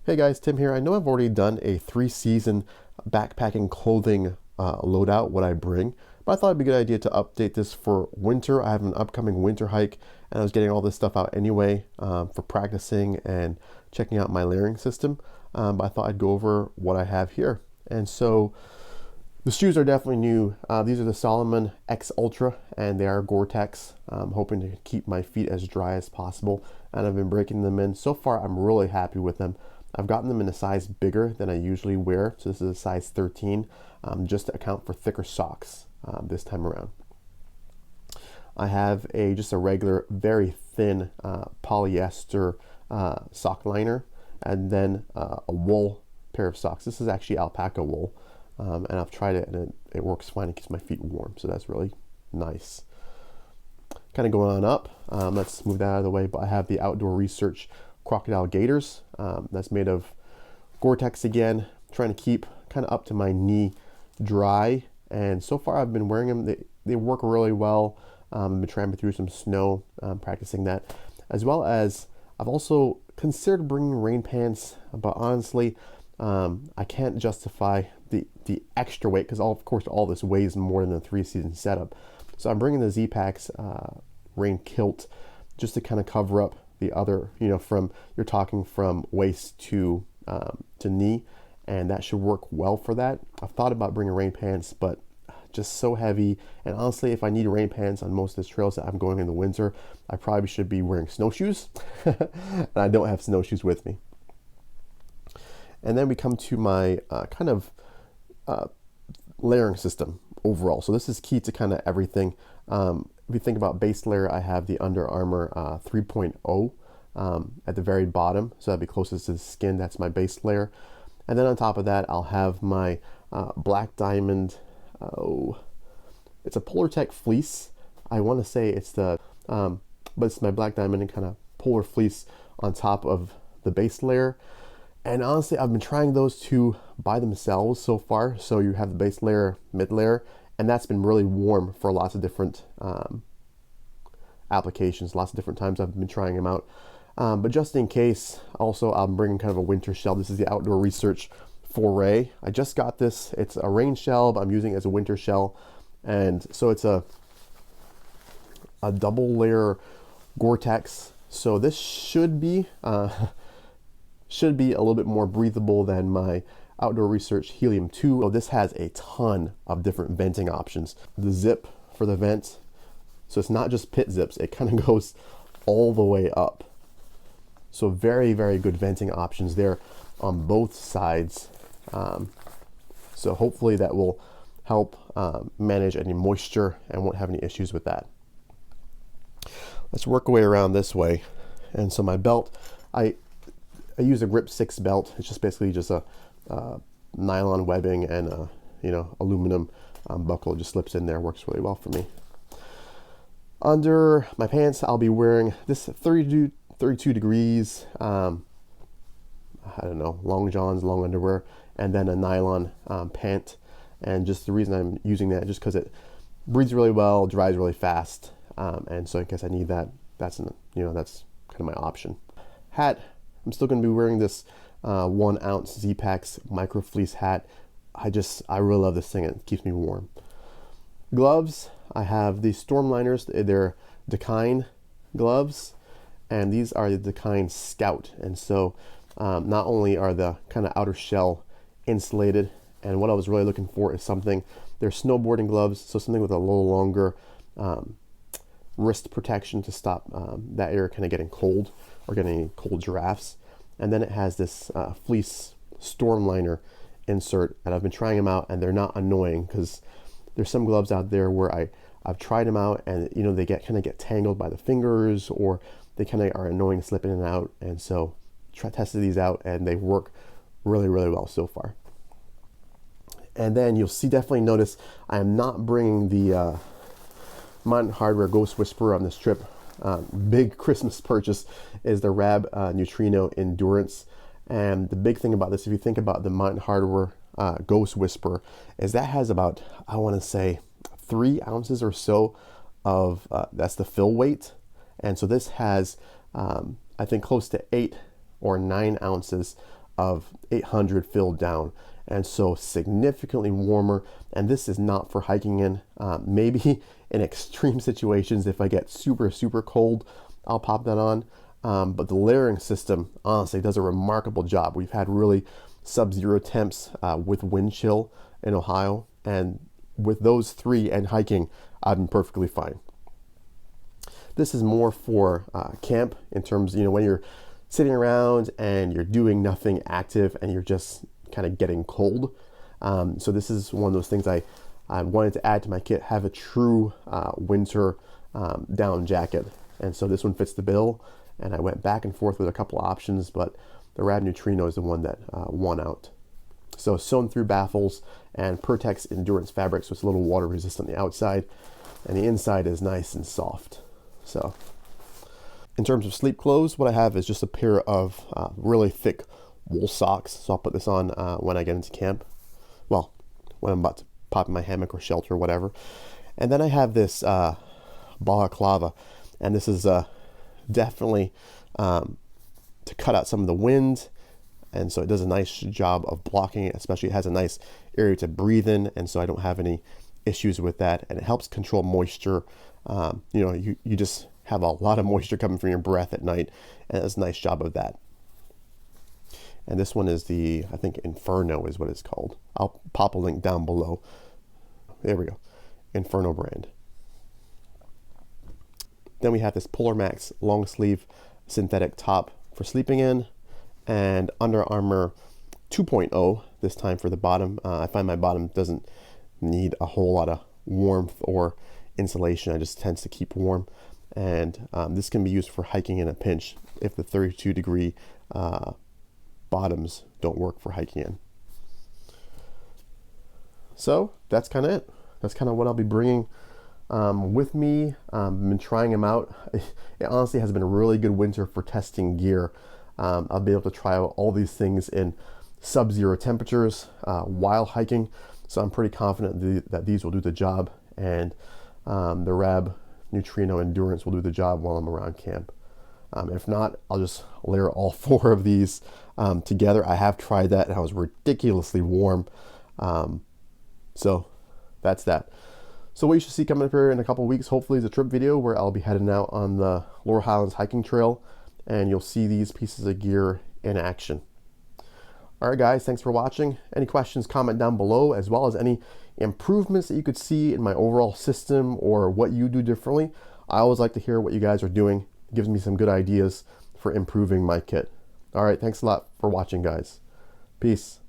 Hey guys, Tim here. I know I've already done a 3-season backpacking clothing loadout, what I bring, but I thought it'd be a good idea to update this for winter. I have an upcoming winter hike, and I was getting all this stuff out anyway for practicing and checking out my layering system. But I thought I'd go over what I have here. And so the shoes are definitely new. These are the Salomon X Ultra, and they are Gore-Tex. I'm hoping to keep my feet as dry as possible, and I've been breaking them in. So far, I'm really happy with them. I've gotten them in a size bigger than I usually wear, so this is a size 13, just to account for thicker socks this time around. I have just a regular, very thin polyester sock liner, and then a wool pair of socks. This is actually alpaca wool. And I've tried it, and it works fine. It keeps my feet warm, so that's really nice. Kind of going on up, let's move that out of the way, but I have the Outdoor Research crocodile gaiters. That's made of Gore-Tex again, trying to keep kind of up to my knee dry, and so far I've been wearing them. They work really well. I've been tramping through some snow, practicing that, as well as I've also considered bringing rain pants, but honestly I can't justify the extra weight, because of course all this weighs more than the 3-season setup. So I'm bringing the Z-Packs rain kilt just to kind of cover up the other, you're talking from waist to knee, and that should work well for that. I've thought about bringing rain pants, but just so heavy, and honestly, if I need rain pants on most of the trails that I'm going in the winter, I probably should be wearing snowshoes, and I don't have snowshoes with me. And then we come to my kind of layering system overall. So this is key to kind of everything. If you think about base layer, I have the Under Armour 3.0 at the very bottom. So that'd be closest to the skin. That's my base layer. And then on top of that, I'll have my Black Diamond. It's a Polartec fleece. I want to say it's but it's my Black Diamond and kind of polar fleece on top of the base layer. And honestly, I've been trying those two by themselves so far. So you have the base layer, mid layer, and that's been really warm for lots of different applications, lots of different times I've been trying them out. But just in case, also I'm bringing kind of a winter shell. This is the Outdoor Research Foray. I just got this. It's a rain shell, but I'm using it as a winter shell. And so it's a double layer Gore-Tex. So this should be a little bit more breathable than my Outdoor Research Helium 2. So this has a ton of different venting options. The zip for the vent, so it's not just pit zips, it kind of goes all the way up. So very, very good venting options there on both sides. So hopefully that will help manage any moisture and won't have any issues with that. Let's work our way around this way. And so my belt, I use a Grip 6 belt. It's just basically just a nylon webbing and a aluminum buckle. It just slips in there. Works really well for me. Under my pants, I'll be wearing this 32 degrees. I don't know, long johns, long underwear, and then a nylon pant. And just the reason I'm using that, just because it breathes really well, dries really fast, and so in case I need that, that's kind of my option. Hat. I'm still going to be wearing this 1 ounce Z-Packs micro fleece hat. I really love this thing. It keeps me warm. Gloves. I have these Storm Liners. They're Dakine gloves, and these are the Dakine Scout. And so not only are the kind of outer shell insulated, and what I was really looking for is they're snowboarding gloves, so something with a little longer wrist protection to stop that area kind of getting cold or getting any cold drafts. And then it has this fleece Storm Liner insert, and I've been trying them out, and they're not annoying, because there's some gloves out there where I've tried them out, and they kind of get tangled by the fingers, or they kind of are annoying to slip in and out. And so tested these out, and they work really, really well so far. And then you'll definitely notice I am not bringing the Mountain Hardwear Ghost Whisperer on this trip. Big Christmas purchase is the Rab Neutrino Endurance. And the big thing about this, if you think about the Mountain Hardwear Ghost Whisperer, is that has about, I want to say, 3 ounces or so of, that's the fill weight. And so this has, I think, close to 8 or 9 ounces of 800 filled down, and so significantly warmer. And this is not for hiking in. Maybe in extreme situations, if I get super cold, I'll pop that on. But the layering system honestly does a remarkable job. We've had really sub-zero temps with wind chill in Ohio, and with those three and hiking, I've been perfectly fine. This is more for camp in terms, when you're sitting around and you're doing nothing active and you're just kind of getting cold. So this is one of those things I wanted to add to my kit, have a true winter down jacket. And so this one fits the bill, and I went back and forth with a couple options, but the Rad Neutrino is the one that won out. So sewn through baffles and Pertex endurance fabric, so it's a little water resistant on the outside, and the inside is nice and soft. So in terms of sleep clothes, what I have is just a pair of really thick wool socks. So I'll put this on when I get into camp. Well, when I'm about to pop in my hammock or shelter or whatever. And then I have this balaclava, and this is definitely to cut out some of the wind. And so it does a nice job of blocking it, especially it has a nice area to breathe in, and so I don't have any issues with that. And it helps control moisture. You just have a lot of moisture coming from your breath at night, and it does a nice job of that. And this one is I think Inferno is what it's called. I'll pop a link down below. There we go. Inferno brand. Then we have this Polar Max long sleeve synthetic top for sleeping in, and Under Armour 2.0 this time for the bottom. I find my bottom doesn't need a whole lot of warmth or insulation. I just tends to keep warm, and this can be used for hiking in a pinch if the 32-degree bottoms don't work for hiking in. So that's kind of it. That's kind of what I'll be bringing with me. I've been trying them out. It honestly has been a really good winter for testing gear. I'll be able to try out all these things in sub-zero temperatures while hiking, so I'm pretty confident that these will do the job, and the Rad Neutrino Endurance will do the job while I'm around camp. If not, I'll just layer all four of these together. I have tried that, and I was ridiculously warm. So that's that. So what you should see coming up here in a couple weeks, hopefully, is a trip video where I'll be heading out on the Laurel Highlands Hiking Trail, and you'll see these pieces of gear in action. All right, guys, thanks for watching. Any questions, comment down below, as well as any improvements that you could see in my overall system or what you do differently. I always like to hear what you guys are doing. It gives me some good ideas for improving my kit. All right, thanks a lot for watching, guys. Peace.